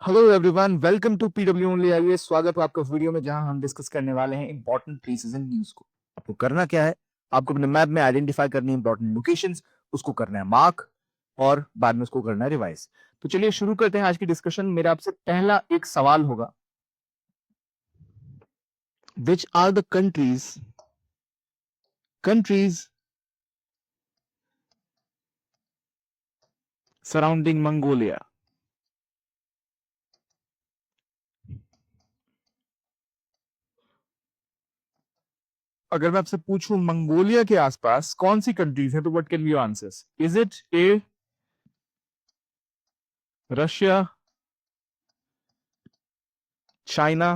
Hello everyone, welcome to PW only IAS. स्वागत है आपका इस वीडियो में जहां हम डिस्कस करने वाले हैं इंपॉर्टेंट प्लेसेस इन न्यूज को। आपको करना क्या है, आपको अपने मैप में आइडेंटिफाई करनी है इंपॉर्टेंट लोकेशंस, उसको करना है मार्क और बाद में उसको करना है रिवाइज। तो चलिए शुरू करते हैं आज की डिस्कशन। मेरा आपसे पहला एक सवाल होगा, which are the countries surrounding Mongolia. अगर मैं आपसे पूछूं मंगोलिया के आसपास कौन सी कंट्रीज है, तो what can be your answers? Is it A Russia, China,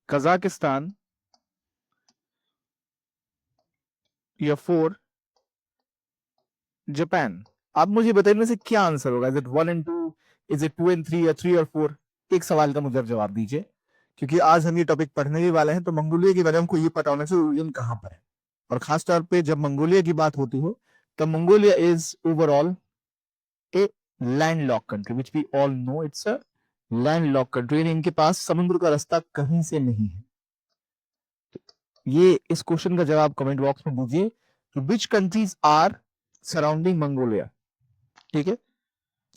Kazakhstan, या फोर जापान? आप मुझे बताइए इनमें से क्या आंसर होगा। Is it 1 and 2, is it 2 and 3, या 3 और 4? एक सवाल का मुझे जवाब दीजिए, क्योंकि आज हम ये टॉपिक पढ़ने ही वाले हैं। तो मंगोलिया के बारे में हमको ये पता होना चाहिए ओरिजिन कहाँ पर है। और खासतौर पे जब मंगोलिया की बात होती हो तो Mongolia is overall a land lock country, which we all know it's a land lock country. इनके पास समुद्र का रास्ता कहीं से नहीं है। ये इस क्वेश्चन का जवाब कमेंट बॉक्स में दीजिए कि which countries are surrounding Mongolia. ठीक है,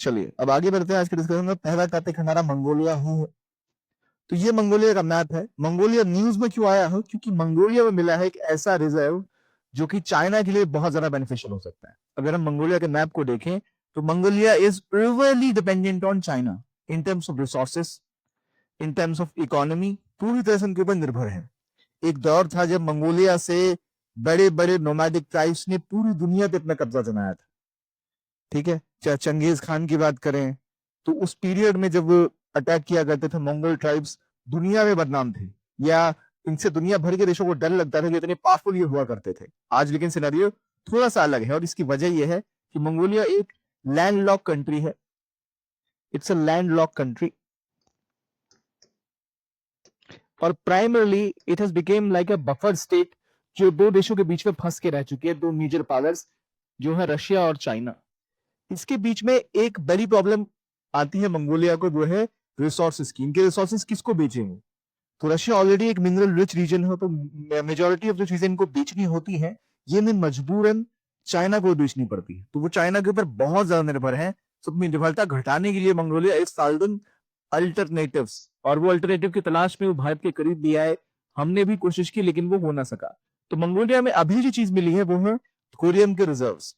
चलिए अब आगे बढ़ते हैं आज के डिस्कशन में। पहला टॉपिक हमारा मंगोलिया ही है। तो ये मंगोलिया का मैप है। मंगोलिया न्यूज में क्यों आया है? क्योंकि मंगोलिया में मिला है एक ऐसा रिजर्व जो कि चाइना के लिए बहुत ज्यादा बेनिफिशियल हो सकता है। अगर हम मंगोलिया के मैप को देखें तो Mongolia is really dependent on China in terms of resources, in terms of economy, पूरी तरह से उनके ऊपर निर्भर है। एक दौर था जब मंगोलिया से बड़े बड़े नोमैडिक ट्राइब्स ने पूरी दुनिया पे अपना कब्जा जमाया था। ठीक है, चाहे चंगेज खान की बात करें तो उस पीरियड में जब अटैक किया करते थे मंगोल ट्राइब्स, दुनिया में बदनाम थे, या इनसे दुनिया भर के देशों को डर लगता था कि इतने पावरफुल ये हुआ करते थे। आज लेकिन सिनेरियो थोड़ा सा अलग है, और इसकी वजह यह है कि मंगोलिया एक लैंडलॉक कंट्री है। इट्स अ लैंडलॉक कंट्री, और primarily it has became like a buffer state, जो दो देशों के बीच में फंस के रह चुकी है, दो मेजर पावर्स जो है रशिया और चाइना। इसके बीच में एक बड़ी प्रॉब्लम आती है मंगोलिया को, वो है रिसोर्सेज की। इनके रिसोर्सेज किसको बेचेंगे? तो रशिया ऑलरेडी एक मिनरल रिच रीजन है, तो मेजोरिटी ऑफ जो चीजें इनको बेचनी होती है ये इन्हें मजबूरन चाइना को बेचनी पड़ती है। तो वो चाइना के ऊपर बहुत ज्यादा निर्भर है। तो अपनी निर्भरता घटाने के लिए मंगोलिया एक साल्टन अल्टरनेटिव्स, और वो अल्टरनेटिव की तलाश में वो भारत के करीब भी आए। हमने भी कोशिश की लेकिन वो हो ना सका। तो मंगोलिया में अभी जो चीज मिली है वो है थोरियम के रिजर्व्स।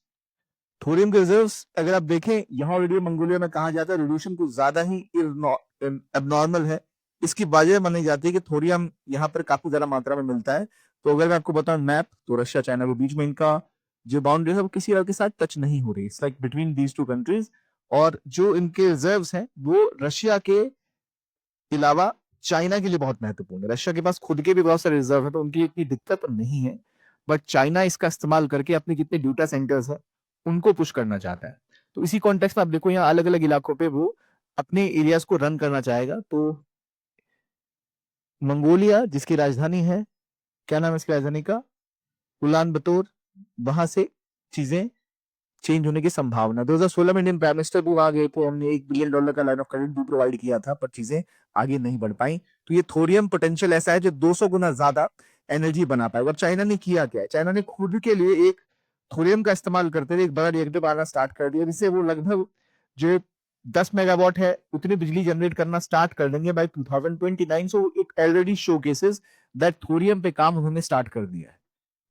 थोरियम के रिजर्व्स अगर आप देखें, यहाँ ऑलरेडी मंगोलिया में कहा जाता है रेडिएशन कुछ ज्यादा ही एबनॉर्मल है। इसकी वजह मानी जाती है कि थोरियम यहाँ पर काफी ज्यादा मात्रा में मिलता है। तो अगर मैं आपको बताऊं मैप, तो रशिया चाइना के बीच में इनका जो बाउंड्री है वो किसी और के साथ टच नहीं हो रही। It's like between these to countries. और जो इनके रिजर्व्स हैं वो रशिया के अलावा चाइना के लिए बहुत महत्वपूर्ण है। रशिया के पास खुद के भी बहुत सारे रिजर्व है, तो उनकी इतनी दिक्कत नहीं है। बट चाइना इसका इस्तेमाल करके अपने जितने डेटा सेंटर्स है उनको पुश करना चाहता है। तो इसी कॉन्टेक्स्ट में आप देखो यहाँ अलग अलग इलाकों पे वो अपने एरियाज को रन करना चाहेगा। तो मंगोलिया जिसकी राजधानी है, क्या नाम है इसकी राजधानी का? उलान बतौर, वहां से चीजें चेंज होने की संभावना। 2016 में इंडियन प्राइम मिनिस्टर भी वहां गए थे, हमने $1 बिलियन का लाइन ऑफ क्रेडिट भी प्रोवाइड किया था, पर चीजें आगे नहीं बढ़ पाई। तो ये थोरियम पोटेंशियल ऐसा है जो 200 गुना ज्यादा एनर्जी बना पाएगा। अब चाइना ने किया क्या है? चाइना ने खुद के लिए एक थोरियम का इस्तेमाल करते हुए एक बड़ा रिएक्टर आना स्टार्ट कर दिया, जिससे वो लगभग जो 10 मेगावाट है उतनी बिजली जनरेट करना स्टार्ट कर देंगे by 2029। So it already showcases that thorium पे काम उन्होंने स्टार्ट कर दिया है।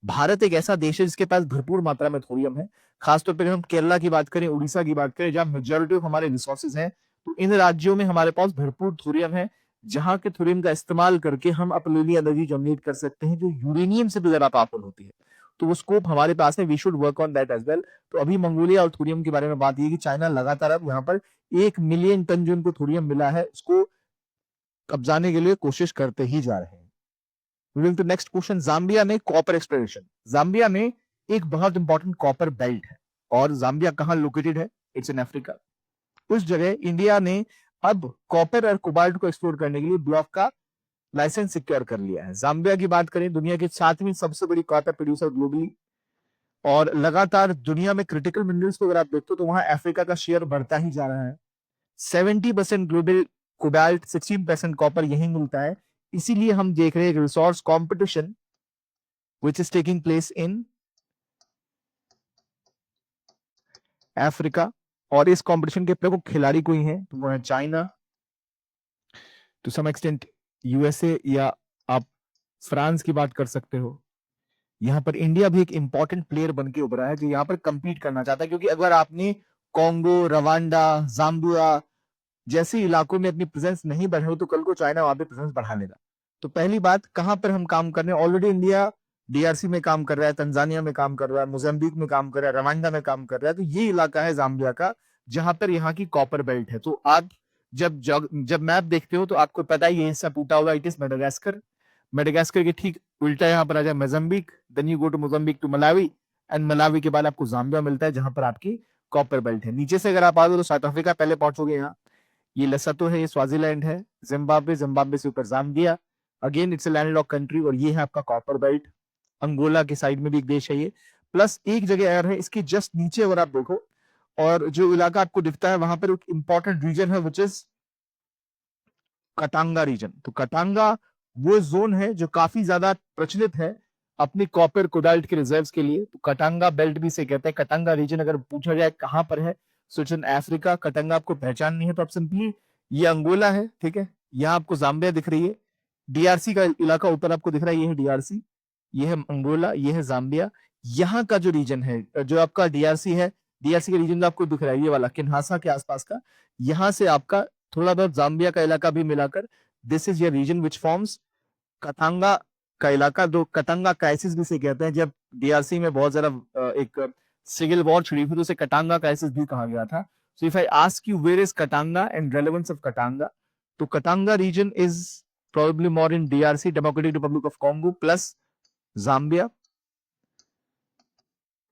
भारत एक ऐसा देश है जिसके पास भरपूर मात्रा में थोरियम है। खासतौर पर हम केरला की बात करें, उड़ीसा की बात करें, जहां मेजोरिटी ऑफ हमारे रिसोर्सेज हैं, तो इन राज्यों में हमारे पास भरपूर थोरियम है, जहां के थोरियम का इस्तेमाल करके हम अपनी एनर्जी जनरेट कर सकते हैं जो यूरेनियम से भी ज्यादा पावरफुल होती है। तो वो स्कोप हमारे पास है, we should work on that as well. तो अभी मंगोलिया और थोरियम के बारे में बात ये कि चाइना लगातार अब यहाँ पर 1 मिलियन टन जो उनको थोरियम मिला है उसको कब्जाने के लिए कोशिश करते ही जा रहे हैं। Moving to next question, Zambia में कॉपर एक्सप्लोरेशन। जाम्बिया में एक बहुत इंपॉर्टेंट कॉपर बेल्ट है, और जाम्बिया कहाँ लोकेटेड है? It's in Africa. उस जगह इंडिया ने अब कॉपर और कोबाल्ट को एक्सप्लोर करने के लिए ब्लॉक का लाइसेंस सिक्योर कर लिया है। जाम्बिया की बात करें, दुनिया की 7वीं सबसे बड़ी कॉपर प्रोड्यूसर ग्लोबली, और लगातार दुनिया में क्रिटिकल मिनरल्स को अगर आप देखते हो तो वहां अफ्रीका का शेयर बढ़ता ही जा रहा है। 70% ग्लोबल कोबाल्ट, 16% कॉपर यही मिलता है। इसीलिए हम देख रहे हैं resource competition which is taking place in Africa. और इस कंपटीशन के प्रमुख खिलाड़ी कोई हैं तो वो है China, to some extent USA, या आप फ्रांस की बात कर सकते हो। यहाँ पर इंडिया भी एक इंपॉर्टेंट प्लेयर बन के उभरा है जो यहाँ पर compete करना चाहता है, क्योंकि अगर आपने कॉन्गो, रवांडा, जाम्बिया जैसे इलाकों में अपनी प्रेजेंस नहीं बढ़ाई तो कल को चाइना वहां पे प्रेजेंस बढ़ा लेगा। तो पहली बात, कहां पर हम काम कर रहे हैं? ऑलरेडी इंडिया डीआरसी में काम कर रहा है, तंजानिया में काम कर रहा है, मोजाम्बिक में काम कर रहा है, रवांडा में काम कर रहा है। तो ये इलाका है जाम्बिया का जहां पर यहाँ की कॉपर बेल्ट है। तो आप जब मैप देखते हो तो आपको पता ही है सब टूटा हुआ, इट इज मेडागास्कर। मेडागास्कर के ठीक उल्टा यहाँ पर आ जाए Mozambique, then you go to Mozambique to Malawi, and Malawi के बाद आपको जाम्बिया मिलता है जहां पर आपकी कॉपर बेल्ट है। नीचे से अगर आप आओगे तो साउथ अफ्रीका पहले पहुंचोगे। यहाँ ये लेसोथो है, ये स्वाजीलैंड है, जिम्बाब्वे, जिम्बाब्वे से ऊपर Zambia, again it's a landlock country, और ये है आपका कॉपर बेल्ट। अंगोला के साइड में भी एक देश है ये, प्लस एक जगह और है इसके जस्ट नीचे अगर आप देखो, और जो इलाका आपको दिखता है वहां पर एक इंपॉर्टेंट रीजन है विच इज कटांगा रीजन। तो कटांगा वो जोन है जो काफी ज्यादा प्रचलित है अपनी कॉपर कोबाल्ट के रिजर्व्स के लिए। तो कटांगा बेल्ट भी से कहते हैं। कटांगा रीजन अगर पूछा जाए कहां पर है, सो इट्स इन अफ्रीका। कटांगा आपको पहचान नहीं है तो आप सिंपली, ये अंगोला है, ठीक है, यहाँ आपको जाम्बिया दिख रही है, डीआरसी का इलाका ऊपर आपको दिख रहा है, ये है डीआरसी, ये है अंगोला, ये है जाम्बिया। यहाँ का जो रीजन है, जो आपका डीआरसी है, डीआरसी का रीजन जो आपको दिख रहा है ये वाला किन्हासा के आसपास का, यहाँ से आपका थोड़ा बहुत जाम्बिया का इलाका भी मिलाकर, this is your region which forms Katanga का इलाका। दो कटांगा क्राइसिस भी से कहते हैं, जब डीआरसी में बहुत ज्यादा एक सिविल वॉर छिड़ी थी तो उसे कटांगा क्राइसिस भी कहा गया था। So if I ask you where is Katanga and relevance of Katanga, तो Katanga region is probably more in DRC, Democratic Republic of Congo plus Zambia.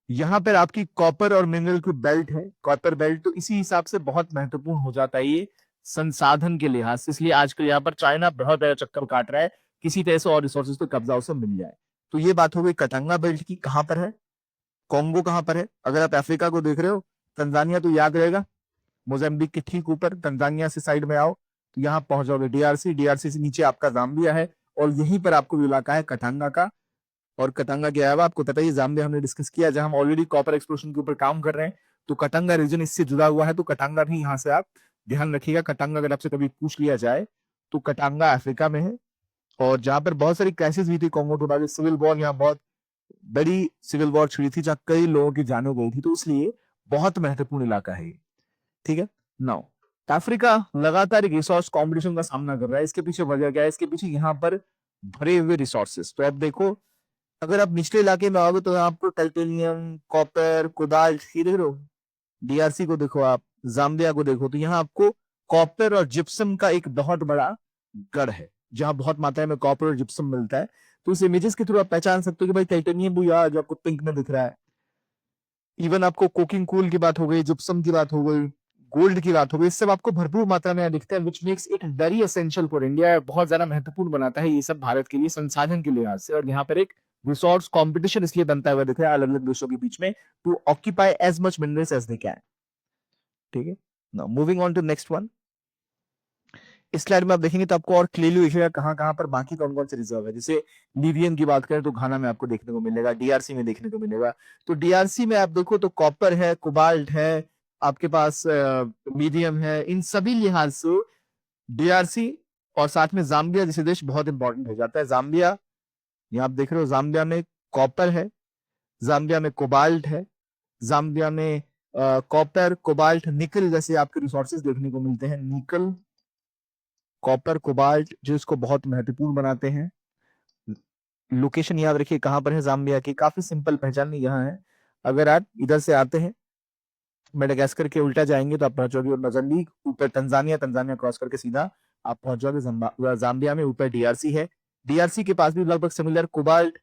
यहाँ पर आपकी कॉपर और मिनरल की बेल्ट है, कॉपर बेल्ट, तो इसी हिसाब से बहुत महत्वपूर्ण हो जाता है ये संसाधन के लिहाज से। इसलिए आजकल यहाँ पर चाइना बहुत बड़ा चक्कर काट रहा है किसी तरह से और रिसोर्सेज को कब्जा उसे मिल जाए। तो ये बात हो गई कटांगा बेल्ट की, कहां पर है, कॉन्गो कहां पर है। अगर आप अफ्रीका को देख रहे हो, तंजानिया तो याद रहेगा, मोजाम्बिक के ठीक ऊपर, तंजानिया से साइड में आओ तो यहाँ पहुंच जाओगे डीआरसी, डीआरसी से नीचे आपका जाम्बिया है, और यहीं पर आपको इलाका है कटांगा का। और कटांगा के अलावा आपको पता ही जाम्बिया हमने डिस्कस किया, जहां हम ऑलरेडी कॉपर एक्सप्लोरेशन के ऊपर काम कर रहे हैं, तो कटांगा रीजन इससे जुड़ा हुआ है। तो कटांगा भी यहाँ से आप ध्यान रखिएगा। कटांगा अगर आपसे कभी पूछ लिया जाए तो कटांगा अफ्रीका में है, और जहां पर बहुत सारी क्राइसिस हुई थी कॉन्गो के बाद, सिविल वॉर, यहाँ बहुत बड़ी सिविल वॉर छिड़ी थी जहां कई लोगों की जान गई थी, तो इसलिए बहुत महत्वपूर्ण इलाका है ये, ठीक है। नाउ अफ्रीका लगातार एक रिसोर्स कॉम्पिटिशन का सामना कर रहा है। इसके पीछे वजह क्या है? इसके पीछे यहाँ पर भरे हुए रिसोर्सेस। तो आप देखो, अगर आप निचले इलाके में आओगे तो आपको टाइटेनियम, कॉपर, कोबाल्ट, ये देख रहे हो, डीआरसी को देखो, आप जाम्बिया को देखो, तो यहाँ आपको कॉपर और जिप्सम का एक बहुत बड़ा गढ़ है जहां बहुत मात्रा में कॉपर और जिप्सम मिलता है। तो इस इमेजेस के थ्रू आप पहचान सकते हो कि भाई टाइटेनियम भी यार जो आपको पिंक में दिख रहा है, इवन आपको कोकिंग कोल की बात हो गई, जिप्सम की बात हो गई, गोल्ड की बात हो गई, सब आपको भरपूर मात्रा में दिखता है, which makes it very essential for India. बहुत ज्यादा महत्वपूर्ण बनाता है ये सब भारत के लिए संसाधन के लिहाज से। और यहाँ पर एक रिसोर्स कंपटीशन इसलिए बनता हुआ दिख रहा है अलग अलग देशों के बीच में, to occupy as much minerals as they can, ठीक है। Now moving on to next one. इस स्लाइड में आप देखेंगे तो आपको और क्लियरली दिखेगा कहां कहां पर बाकी कौन कौन से रिजर्व है। जैसे लिथियम की बात करें तो घाना में आपको देखने को मिलेगा, डीआरसी में देखने को मिलेगा। तो डीआरसी में आप देखो तो कॉपर है, कोबाल्ट है, आपके पास मीडियम है, इन सभी लिहाज से डीआरसी और साथ में जाम्बिया जैसे देश बहुत इंपॉर्टेंट हो जाता है। जाम्बिया, यहाँ आप देख रहे हो, जाम्बिया में कॉपर है, जाम्बिया में कोबाल्ट है, जाम्बिया में कॉपर, कोबाल्ट, निकल जैसे आपके रिसोर्सेज देखने को मिलते हैं। निकल, कॉपर, कोबाल्ट जो इसको बहुत महत्वपूर्ण बनाते हैं। लोकेशन याद रखिए कहां पर है जाम्बिया की, काफी सिंपल पहचान यहाँ है। अगर आप इधर से आते हैं मेडागास्कर के उल्टा जाएंगे तो आप पहुंचोगे मोजाम्बिक, ऊपर तंजानिया, तंजानिया क्रॉस करके सीधा आप पहुंच जाओगे जाम्बिया में, ऊपर डीआरसी है। डीआरसी के पास भी लगभग सिमिलर कोबाल्ट,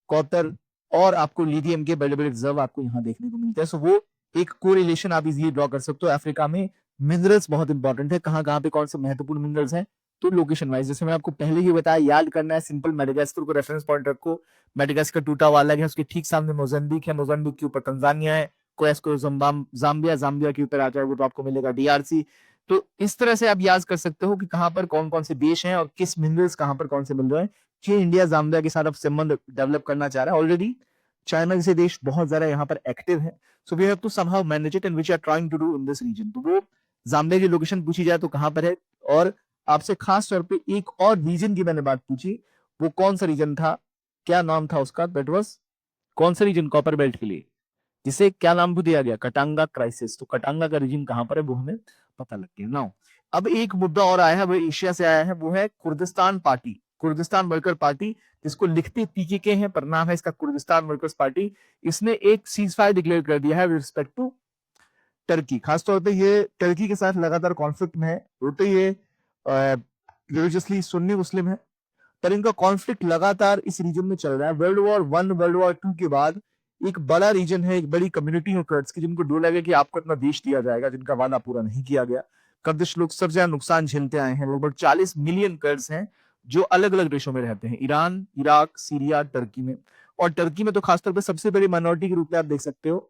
कॉपर और आपको लिथियम के बड़े बड़े रिजर्व आपको यहाँ देखने को मिलते हैं। सो वो एक कोरिलेशन आप इजीली ड्रॉ कर सकते हो। अफ्रीका में मिनरल्स बहुत इंपॉर्टेंट है, कहाँ कहाँ पे कौन से महत्वपूर्ण मिनरल्स हैं तो लोकेशन वाइज, जैसे मैं आपको पहले ही बताया, याद करना है सिंपल, मेडागास्कर को रेफरेंस पॉइंट रखो। मेडागास्कर टूटा हुआ अलग है, उसके ठीक सामने मोजाम्बिक है, मोजाम्बिक के ऊपर तंजानिया है, कोएस्को जाम्बिया, जाम्बिया के ऊपर आ जाए वो तो आपको मिलेगा डीआरसी। तो इस तरह से आप याद कर सकते हो कि कहां पर कौन कौन से देश हैं और किस मिनरल्स कहां पर कौन से मिल रहे हैं। कि इंडिया जाम्बिया के साथ अब संबंध डेवलप करना चाह रहा है ऑलरेडी। चाइना जैसे देश बहुत ज्यादा यहाँ पर एक्टिव है, so we have to somehow manage it and which are trying to do in this region. तो वो जाम्बिया की लोकेशन पूछी जाए तो कहां पर है, और आपसे खास तौर पे एक और रीजन की मैंने बात पूछी, वो कौन सा रीजन था, क्या नाम था उसका, दैट वाज कौन सा रीजन कॉपर बेल्ट के लिए, जिसे क्या नाम भी दिया गया, कटांगा क्राइसिस। तो कटांगा का रीजन कहां पर है वो हमें पता लग गया। नाउ अब एक मुद्दा और आया है, वो एशिया से आया है, वो है Kurdistan party, Kurdistan worker party, जिसको लिखते पीकेके है पर नाम है इसका कुर्दिस्तान वर्कर्स पार्टी। इसने एक सीज फायर डिक्लेयर कर दिया है विद रिस्पेक्ट टू टर्की। खासतौर पे ये टर्की के साथ लगातार कॉन्फ्लिक्ट में है, बोलते ये रिलीजियसली सुन्नी मुस्लिम है, पर इनका कॉन्फ्लिक्ट लगातार इस रीजन में चल रहा है। वर्ल्ड वॉर 1 वर्ल्ड वॉर 2 के बाद एक बड़ा रीजन है, एक बड़ी कम्युनिटी है कर्ड्स की, जिनको डर लगे कि आपको इतना देश दिया जाएगा, जिनका वादा पूरा नहीं किया गया। कर्दिश लोग सबसे ज्यादा नुकसान झेलते आए हैं, लगभग 40 मिलियन कर्ड्स हैं जो अलग अलग देशों में रहते हैं, ईरान, इराक, सीरिया, टर्की में। और टर्की में तो खासतौर पर सबसे बड़ी माइनॉरिटी के रूप में आप देख सकते हो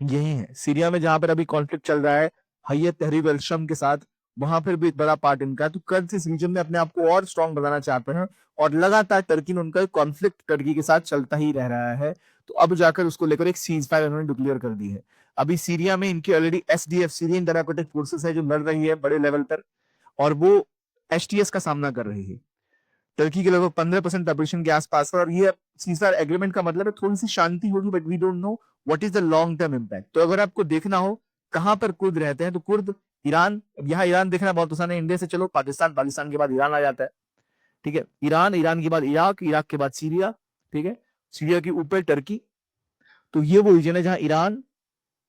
यही है। सीरिया में जहां पर अभी कॉन्फ्लिक्ट चल रहा है हैयत तहरीर अल शम के साथ, वहां पर भी एक बड़ा पार्ट इनका है। तो कर्द इस रीजन में अपने आप को और स्ट्रांग बनाना चाहते हैं, और लगातार टर्की में उनका कॉन्फ्लिक्ट टर्की के साथ चलता ही रह रहा है। तो अब जाकर उसको लेकर एक सीज फायर उन्होंने डिक्लेयर कर दी है। अभी सीरिया में इनकी already SDF, Syrian democratic forces है, जो लड़ रही है बड़े लेवल पर, और वो एचटीएस का सामना कर रही है। टर्की के लगभग 15% पॉपुलेशन के आसपास है, और ये सीजफायर एग्रीमेंट का मतलब है थोड़ी सी शांति होगी, but we don't know what is the long term impact. तो अगर आपको देखना हो कहां पर कुर्द रहते हैं, तो कुर्द ईरान, अब यहाँ ईरान देखना बहुत आसान है, इंडिया से चलो पाकिस्तान, पाकिस्तान के बाद ईरान आ जाता है, ठीक है, ईरान, ईरान के बाद इराक, इराक के बाद सीरिया, ठीक है, सीरिया के ऊपर टर्की। तो ये वो रीजन है जहां ईरान,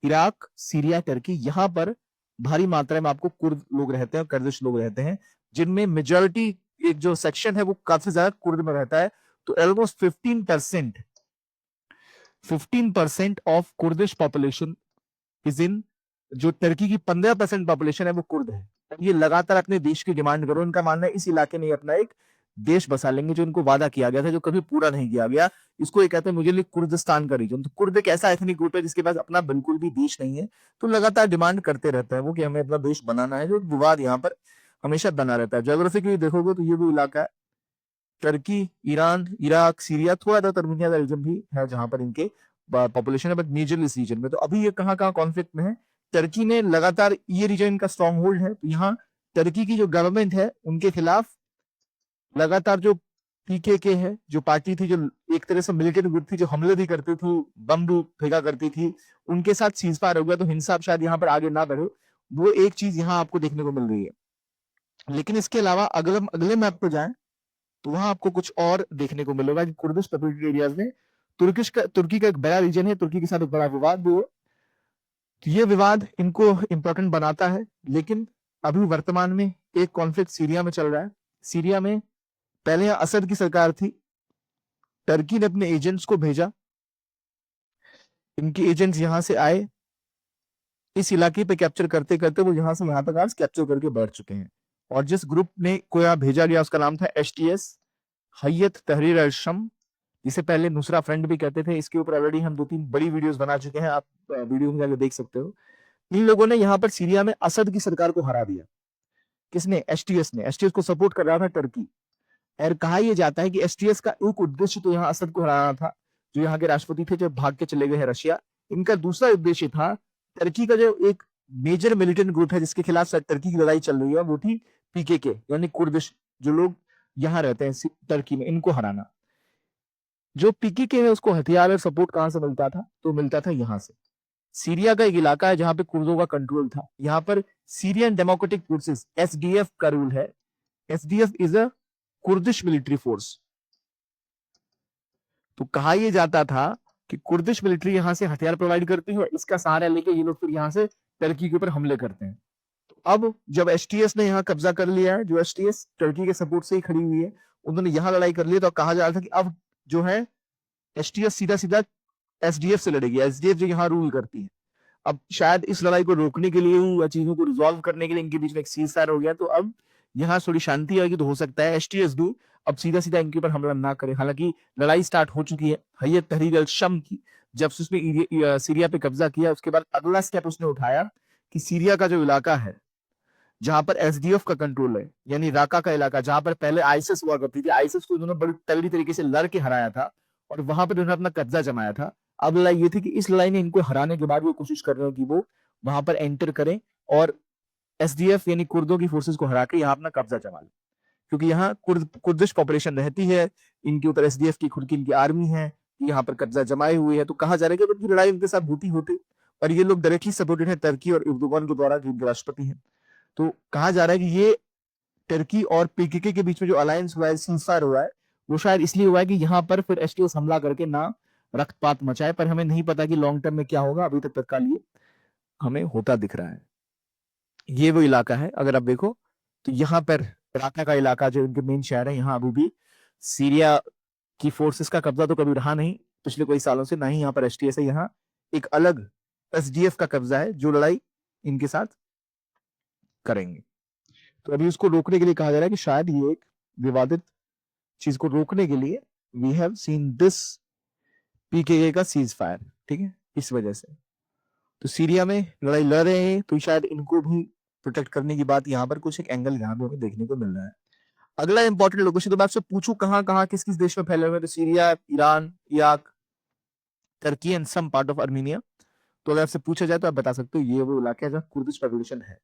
इराक, सीरिया, टर्की, यहाँ पर भारी मात्रा में आपको कुर्द लोग रहते हैं, कर्दिश लोग रहते हैं, जिनमें मेजोरिटी एक जो सेक्शन है वो काफी ज्यादा कुर्द में रहता है। तो almost 15% of Kurdish population is in, जो टर्की की 15% पॉपुलेशन है वो कुर्द है। ये लगातार अपने देश की डिमांड करो, इनका मानना है इस इलाके में अपना एक देश बसा लेंगे, जो इनको वादा किया गया था, जो कभी पूरा नहीं किया गया। इसको ये कहते हैं मुझे लिए कुर्दिस्तान का रीजन। तो कुर्द एक ऐसा एथनिक ग्रुप है जिसके पास अपना बिल्कुल भी देश नहीं है, तो लगातार डिमांड करते रहता है वो कि हमें अपना देश बनाना है, जो विवाद यहाँ पर हमेशा बना रहता है। ज्योग्राफिकली देखोगे तो ये वो इलाका है, टर्की, ईरान, इराक, सीरिया, थोड़ा सा तर्मीनिया का रीजन भी है जहां पर इनके पॉपुलेशन है, बट मेजर इस रीजन में। तो अभी ये कहाँ कहाँ कॉन्फ्लिक्ट में है, टर्की ने लगातार, ये रीजन इनका स्ट्रॉन्ग होल्ड है, तो यहाँ टर्की की जो गवर्नमेंट है उनके खिलाफ लगातार जो पीकेके है, जो पार्टी थी, जो एक तरह से मिलिटेंट ग्रुप थी, जो हमले भी करती थी, बम भी फेंका करती थी, उनके साथ सीज फायर हो गया, तो हिंसा शायद यहाँ पर आगे ना बढ़े। वो एक चीज यहाँ आपको देखने को मिल रही है। लेकिन इसके अलावा अगले अगले मैप पे जाएं तो वहां आपको कुछ और देखने को मिलेगा कि कुर्दिश पॉपुलेटेड एरियाज में तुर्की का एक बड़ा रीजन है, तुर्की के साथ एक बड़ा विवाद भी हो। तो ये विवाद इनको इंपॉर्टेंट बनाता है। लेकिन अभी वर्तमान में एक कॉन्फ्लिक्ट सीरिया में चल रहा है। सीरिया में पहले यहाँ असद की सरकार थी, टर्की ने अपने एजेंट्स को भेजा, इनके एजेंट्स यहां से आए, इस इलाके पे कैप्चर करते करते वो यहां से यहां तक आज कैप्चर करके बैठ चुके हैं। और जिस ग्रुप ने को यहाँ भेजा गया उसका नाम था एचटीएस, हैयत तहरीर अल शम, जिसे पहले नुसरा फ्रंट भी कहते थे। इसके ऊपर ऑलरेडी हम 2-3 बड़ी वीडियोस बना चुके हैं, आप वीडियो में जाकर देख सकते हो। इन लोगों ने यहाँ पर सीरिया में असद की सरकार को हरा दिया। किसने? एचटीएस ने। एचटीएस को सपोर्ट कर रहा था टर्की। और कहा यह जाता है कि एसटीएस का एक उद्देश्य तो यहाँ असद को हराना था, जो यहाँ के राष्ट्रपति थे, जो भाग के चले गए हैं रशिया। इनका दूसरा उद्देश्य था टर्की का जो एक मेजर मिलिटेंट ग्रुप है जिसके खिलाफ टर्की की लड़ाई चल रही है, वो थी पीकेके, यानी कुर्दिश जो लोग यहाँ रहते हैं टर्की में, इनको हराना। जो पीकेके है उसको हथियार और सपोर्ट कहां से मिलता था? तो मिलता था यहाँ से। सीरिया का एक इलाका है जहां पे कुर्दों का कंट्रोल था। यहाँ पर सीरियन डेमोक्रेटिक फोर्सेस एसडीएफ का रूल है। SDF is a Kurdish military force. तो कहा यह जाता था कि कुर्दिश मिलिट्री यहां से हथियार प्रोवाइड करती है, इसका सहारा लेके ये लोग फिर यहां से टर्की के ऊपर हमले करते हैं। तो अब जब एसटीएस ने यहाँ कब्जा कर लिया है, जो एसटीएस टर्की के सपोर्ट से ही खड़ी हुई है, उन्होंने यहाँ लड़ाई कर ली, तो कहा जा रहा था कि अब जो है एसटीएस सीधा सीधा एसडीएफ से लड़ेगी, एसडीएफ जो यहाँ रूल करती है। अब शायद इस लड़ाई को रोकने के लिए या चीजों को रिजॉल्व करने के लिए इनके बीच में एक सीज फायर हो गया। तो अब यहाँ थोड़ी शांति आएगी तो हो सकता है HTS-2 अब सीधा सीधा इनके ऊपर हमला ना करे। हालांकि लड़ाई स्टार्ट हो चुकी है हैयत तहरीर अल शम की, जब से उसने सीरिया पे कब्जा किया उसके बाद अगला स्टेप उसने उठाया कि सीरिया का जो इलाका है जहां पर SDF का कंट्रोल है, यानी राका का इलाका जहां पर पहले आईसिस हुआ करती थी, आईसिस को उन्होंने बड़ी तगड़ी तरीके से लड़ के हराया था और वहां पर उन्होंने अपना कब्जा जमाया था। अब लड़ाई ये थी कि इस लड़ाई में इनको हराने के बाद वो कोशिश कर रहे हो कि वो वहां पर एंटर करें और SDF यानी कुर्दों की फोर्सेस को हरा के यहाँ अपना कब्जा जमा ले, क्योंकि यहाँ कुर्दिश पॉपुलेशन रहती है, इनके ऊपर SDF की खुद की इनकी आर्मी है, यहाँ पर कब्जा जमाए हुए है। तो कहा जा रहा है कि उनकी लड़ाई उनके साथ होती होती, और ये लोग डायरेक्टली सपोर्टेड है टर्की और एर्दोगान के द्वारा, जो इनके राष्ट्रपति हैं। तो कहा जा रहा है कि ये टर्की और PKK के बीच में जो अलायंस हुआ है, सीजफायर हुआ है, वो शायद इसलिए हुआ है कि यहाँ पर फिर HTS हमला करके ना रक्तपात मचाए, पर हमें नहीं पता कि लॉन्ग टर्म में क्या होगा। अभी तक तत्काल ये हमें होता दिख रहा है। ये वो इलाका है, अगर आप देखो तो यहाँ पर राका का इलाका जो इनके मेन शहर है, यहाँ अभी भी सीरिया की फोर्सेस का कब्जा तो कभी रहा नहीं पिछले कई सालों से, ना ही यहाँ पर HTS है। यहाँ एक अलग SDF का कब्जा है जो लड़ाई इनके साथ करेंगे। तो अभी उसको रोकने के लिए कहा जा रहा है कि शायद ये एक विवादित चीज को रोकने के लिए we have seen this PKK का सीज फायर, ठीक है, इस वजह से। तो सीरिया में लड़ाई लड़ रहे हैं तो शायद इनको भी प्रोटेक्ट करने की बात यहाँ पर कुछ एक एंगल यहाँ पे हमें देखने को मिल रहा है। अगला इंपॉर्टेंट लोकेशन, तो मैं आपसे पूछूं कहाँ कहाँ किस किस देश में फैले हुए हैं, तो Syria, Iran, Iraq, Turkey and some part of Armenia. तो अगर आपसे पूछा जाए तो आप बता सकते हो ये वो इलाका है जहाँ कुर्दिश पॉपुलेशन है।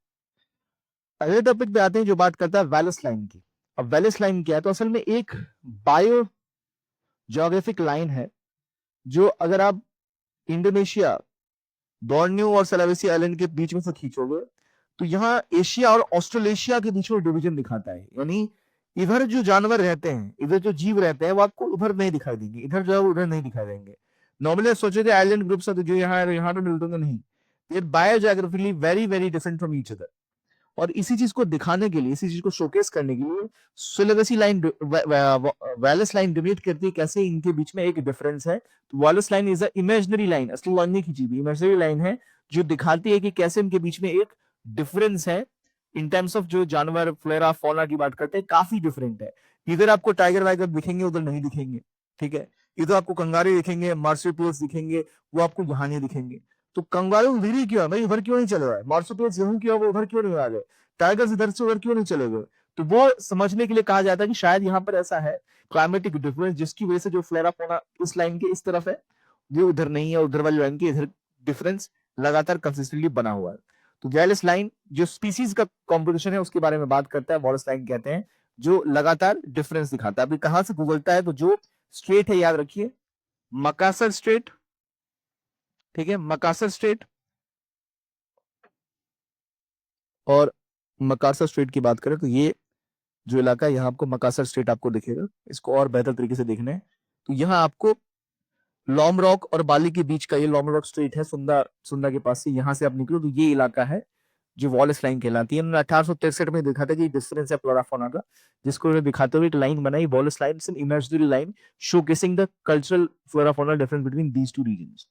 अगले टॉपिक पे आते हैं जो बात करता है वैलेस लाइन की। अब वैलेस लाइन क्या है, तो असल में एक बायो ज्योग्राफिक लाइन है जो अगर आप इंडोनेशिया, बोर्नियो और सलावेसी आइलैंड के बीच में से खींचोगे तो यहाँ एशिया और ऑस्ट्रेलेशिया के बीच में डिवीजन दिखाता है। यानी इधर जो जानवर रहते हैं, इधर जो जीव रहते हैं वो आपको उधर नहीं दिखाई देंगे, इधर जो है उधर नहीं दिखाई देंगे। नॉर्मली सोचे थे आइलैंड ग्रुप्स है तो जो यहाँ पे मिलते नहीं, ये biogeographically very very different from each other. और इसी चीज को दिखाने के लिए, इसी चीज को शोकेस करने के लिए सुलेवेसी लाइन, वैलेस लाइन डिबेट करती है कैसे इनके बीच में एक डिफरेंस है। तो Wallace line is a imaginary line, असली लाइन नहीं खींची हुई, इमेजिनरी लाइन है जो दिखाती है कि कैसे इनके बीच में एक डिफरेंस है इन टर्म्स ऑफ जो जानवर, फ्लोरा, फौना की बात करते हैं, काफी डिफरेंट है। इधर आपको टाइगर वाइगर दिखेंगे, उधर नहीं दिखेंगे, ठीक है। इधर आपको कंगारू दिखेंगे, मार्सुपियल्स दिखेंगे, वो आपको यहाँ नहीं दिखेंगे। तो कंगारू उधर ही क्यों है भाई, उधर क्यों नहीं चल रहा है, मार्सुपियल्स यहाँ क्यों है, वो उधर क्यों नहीं आ गए, टाइगर्स इधर से उधर क्यों नहीं चले गए। तो वो समझने के लिए कहा जाता है कि शायद यहाँ पर ऐसा है क्लाइमेटिक डिफरेंस जिसकी वजह से जो फ्लोरा फौना इस लाइन के इस तरफ है वो उधर नहीं है, उधर वाली लाइन के इधर डिफरेंस लगातार कंसिस्टेंटली बना हुआ है। तो वैलेस लाइन जो स्पीसीज का कॉम्पोजिशन है उसके बारे में बात करता है, वॉलेस लाइन कहते हैं, जो लगातार डिफरेंस दिखाता है। अभी कहां से गुजरता है, तो जो स्ट्रेट है याद रखिए, मकासर स्ट्रेट, ठीक है, मकासर स्ट्रेट, और मकासर स्ट्रेट की बात करें तो ये जो इलाका है यहाँ आपको मकासर स्ट्रेट आपको दिखेगा। इसको और बेहतर तरीके से देखना है तो यहाँ आपको लॉमरॉक और बाली के बीच का ये लॉमरॉक स्ट्रेट है, सुंदा सुंदा के पास से, यहाँ से आप निकलो तो ये इलाका है जो वॉलेस लाइन कहलाती है। 1863 में देखा था कि डिफरेंस है फ्लोरा फौना का, जिसको उन्होंने दिखाते हुए एक लाइन बनाई, Wallace line, an imaginary line showcasing the cultural flora fauna difference between these two regions.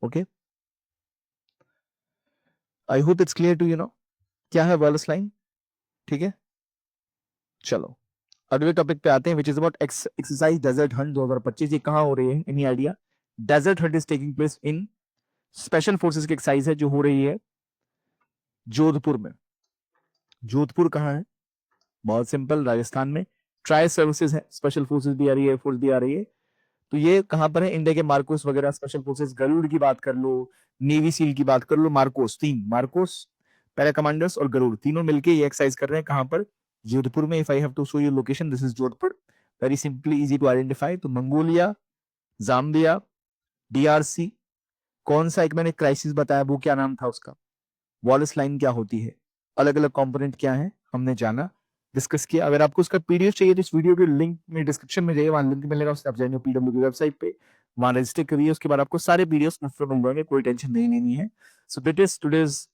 Okay, I hope it's clear to you know क्या है वॉलेस लाइन, ठीक है। चलो अगले टॉपिक पे आते हैं, which is about exercise desert hunt 2025। ये कहाँ हो रही है, any idea? Desert hunt is taking place in special forces की एक्सरसाइज है जो हो रही है जोधपुर में। जोधपुर कहाँ है? बहुत सिंपल, राजस्थान में। ट्राई सर्विसेज है, स्पेशल फोर्सेस भी आ रही है, एयरफोर्स भी आ रही है। तो ये कहां पर है? इंडिया के मार्कोस वगैरह स्पेशल फोर्सेस, गरुड़ की बात कर लो, नेवी सील की बात कर लो, मार्कोस, तीन मार्कोस, पैरा कमांडर्स और गरुड़, तीनों मिलके ये एक्सरसाइज कर रहे हैं। कहां पर? जोधपुर में। If I have to show you location, this is Jodhpur, very simply easy to identify. तो मंगोलिया, जाम्बिया, DRC, कौन सा एक मैंने क्राइसिस बताया वो क्या नाम था उसका, वॉलेस लाइन क्या होती है, अलग अलग कंपोनेंट क्या है, हमने जाना, डिस्कस किया। अगर आपको उसका PDF चाहिए तो इस वीडियो के लिंक में डिस्क्रिप्शन में जाइए, वहां लिंक मिलेगा, उससे आप जाएंगे PW की वेबसाइट पे, वहां रजिस्टर करिए, उसके बाद आपको सारे PDFs मुफ्त में मिल जाएंगे, कोई टेंशन नहीं लेनी है। So that is today's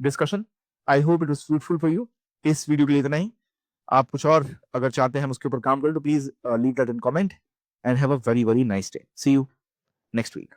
discussion, I hope it was fruitful for you. इस वीडियो के लिए इतना ही। आप कुछ और अगर चाहते हैं हम उसके ऊपर काम करें तो please leave that in comment and have a very very nice day. See you next week.